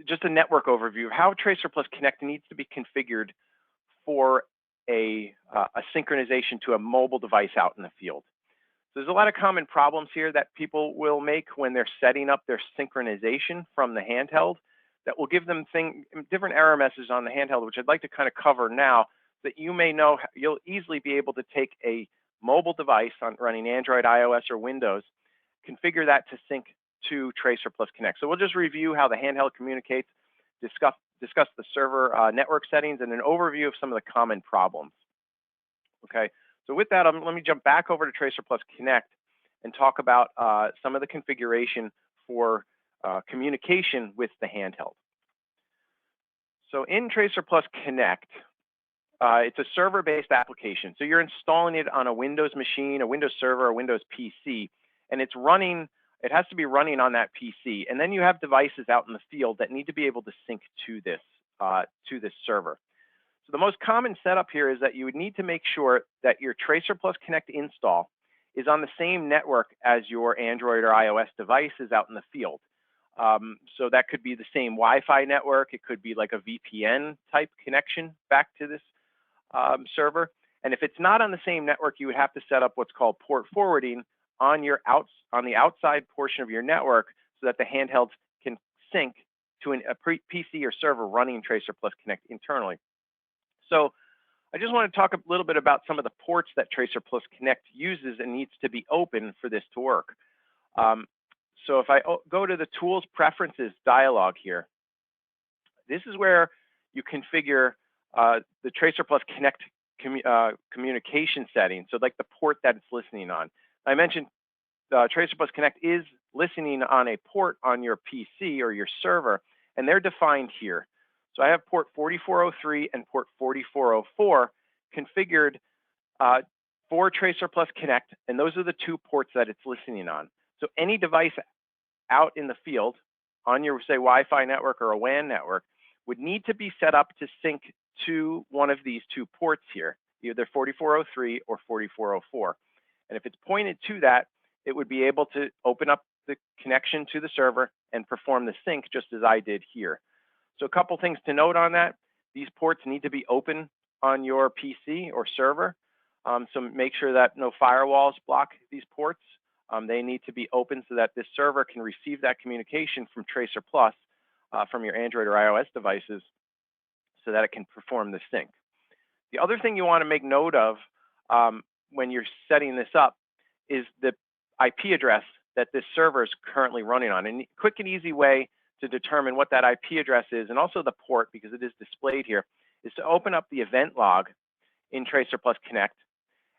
just a network overview of how TracerPlus Connect needs to be configured for a synchronization to a mobile device out in the field. So there's a lot of common problems here that people will make when they're setting up their synchronization from the handheld that will give them different error messages on the handheld, which I'd like to kind of cover now, that you may know you'll easily be able to take a mobile device running Android, iOS, or Windows, configure that to sync to TracerPlus Connect. So we'll just review how the handheld communicates, discuss the server network settings, and an overview of some of the common problems. Okay, so with that, let me jump back over to TracerPlus Connect and talk about some of the configuration for communication with the handheld. So in TracerPlus Connect, it's a server-based application. So you're installing it on a Windows machine, a Windows server, a Windows PC, and it's running. It has to be running on that PC, and then you have devices out in the field that need to be able to sync to this server. So the most common setup here is that you would need to make sure that your TracerPlus Connect install is on the same network as your Android or iOS devices out in the field. So that could be the same Wi-Fi network. It could be like a VPN type connection back to this server. And if it's not on the same network, you would have to set up what's called port forwarding on the outside portion of your network so that the handhelds can sync to a PC or server running TracerPlus Connect internally. So I just want to talk a little bit about some of the ports that TracerPlus Connect uses and needs to be open for this to work. So if I go to the Tools Preferences dialog here, this is where you configure the TracerPlus Connect communication settings, so like the port that it's listening on. I mentioned TracerPlus Connect is listening on a port on your PC or your server, and they're defined here. So I have port 4403 and port 4404 configured for TracerPlus Connect, and those are the two ports that it's listening on. So any device out in the field on your, say, Wi-Fi network or a WAN network would need to be set up to sync to one of these two ports here, either 4403 or 4404. And if it's pointed to that, it would be able to open up the connection to the server and perform the sync just as I did here. So a couple things to note on that. These ports need to be open on your PC or server. So make sure that no firewalls block these ports. They need to be open so that this server can receive that communication from TracerPlus from your Android or iOS devices so that it can perform the sync. The other thing you want to make note of when you're setting this up is the IP address that this server is currently running on. And a quick and easy way to determine what that IP address is, and also the port, because it is displayed here, is to open up the event log in TracerPlus Connect,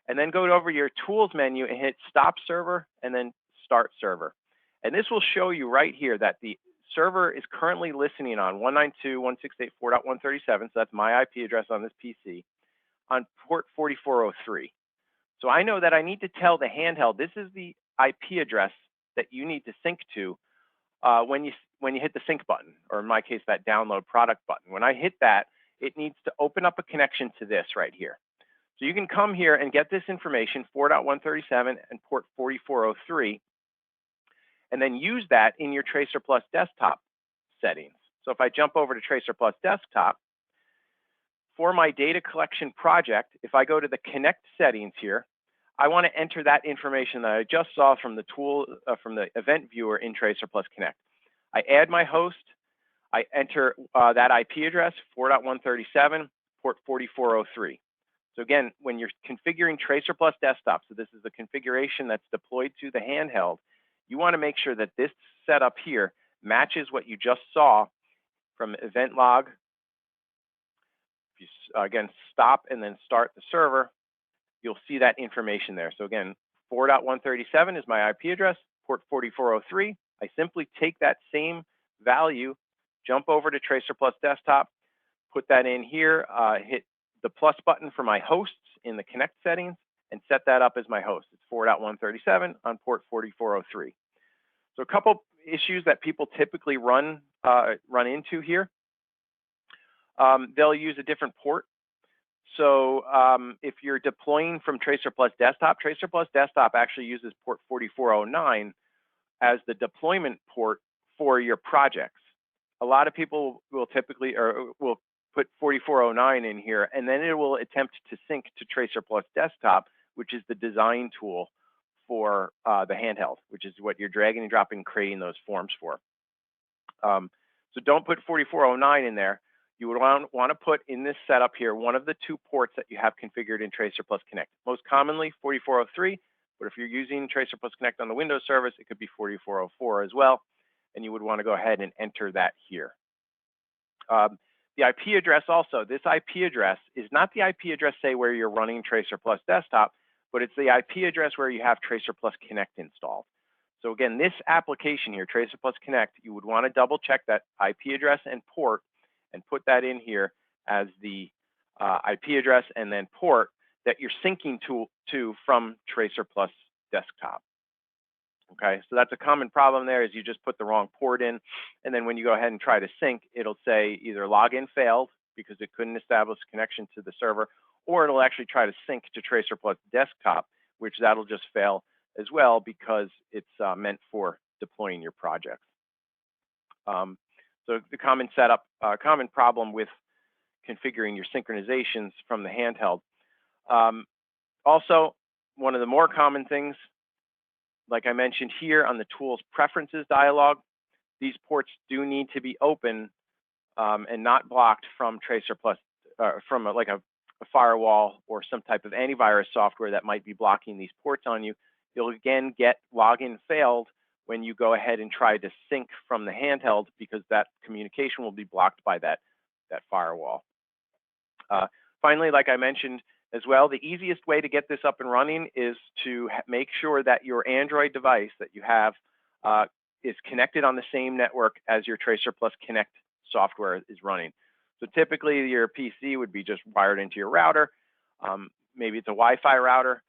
and then go over your Tools menu and hit Stop Server and then Start Server. And this will show you right here that the server is currently listening on 192.168.4.137, so that's my IP address on this PC, on port 4403. So I know that I need to tell the handheld, this is the IP address that you need to sync to when you hit the sync button, or in my case, that download product button. When I hit that, it needs to open up a connection to this right here. So you can come here and get this information, 4.137 and port 4403, and then use that in your TracerPlus desktop settings. So if I jump over to TracerPlus desktop, for my data collection project, if I go to the Connect settings here, I want to enter that information that I just saw from the tool, from the event viewer in TracerPlus Connect. I add my host, I enter that IP address, 4.137, port 4403. So again, when you're configuring TracerPlus desktop, so this is the configuration that's deployed to the handheld, you want to make sure that this setup here matches what you just saw from event log. If you, again, stop and then start the server, you'll see that information there. So again, 4.137 is my IP address, port 4403. I simply take that same value, jump over to TracerPlus desktop, put that in here, hit the plus button for my hosts in the Connect settings, and set that up as my host. It's 4.137 on port 4403. So a couple issues that people typically run into here. They'll use a different port. So if you're deploying from TracerPlus Desktop actually uses port 4409 as the deployment port for your projects. a lot of people will typically or will put 4409 in here, and then it will attempt to sync to TracerPlus Desktop, which is the design tool for the handheld, which is what you're dragging and dropping, creating those forms for. So don't put 4409 in there. You would want to put in this setup here one of the two ports that you have configured in TracerPlus Connect. Most commonly 4403, but if you're using TracerPlus Connect on the Windows service, it could be 4404 as well, and you would want to go ahead and enter that here. The IP address also, this IP address is not the IP address, say, where you're running TracerPlus Desktop, but it's the IP address where you have TracerPlus Connect installed. So again, this application here, TracerPlus Connect, you would want to double check that IP address and port and put that in here as the IP address and then port that you're syncing to from TracerPlus Desktop. Okay, so that's a common problem there is you just put the wrong port in, and then when you go ahead and try to sync, it'll say either login failed because it couldn't establish connection to the server, or it'll actually try to sync to TracerPlus Desktop, which that'll just fail as well because it's meant for deploying your projects. So the common setup, common problem with configuring your synchronizations from the handheld. Also, one of the more common things, like I mentioned here on the Tools Preferences dialog, these ports do need to be open and not blocked from TracerPlus, from a firewall or some type of antivirus software that might be blocking these ports on you. You'll again get login failed when you go ahead and try to sync from the handheld because that communication will be blocked by that firewall. Finally, like I mentioned as well, the easiest way to get this up and running is to make sure that your Android device that you have is connected on the same network as your TracerPlus Connect software is running. So typically your PC would be just wired into your router. Maybe it's a Wi-Fi router.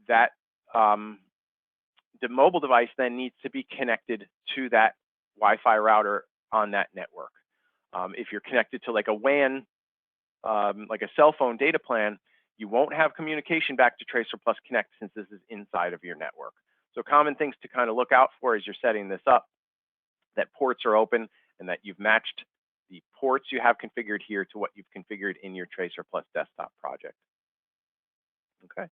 That the mobile device then needs to be connected to that Wi-Fi router on that network. If you're connected to like a WAN, like a cell phone data plan, you won't have communication back to TracerPlus Connect since this is inside of your network. So common things to kind of look out for as you're setting this up, that ports are open and that you've matched the ports you have configured here to what you've configured in your TracerPlus Desktop project. Okay.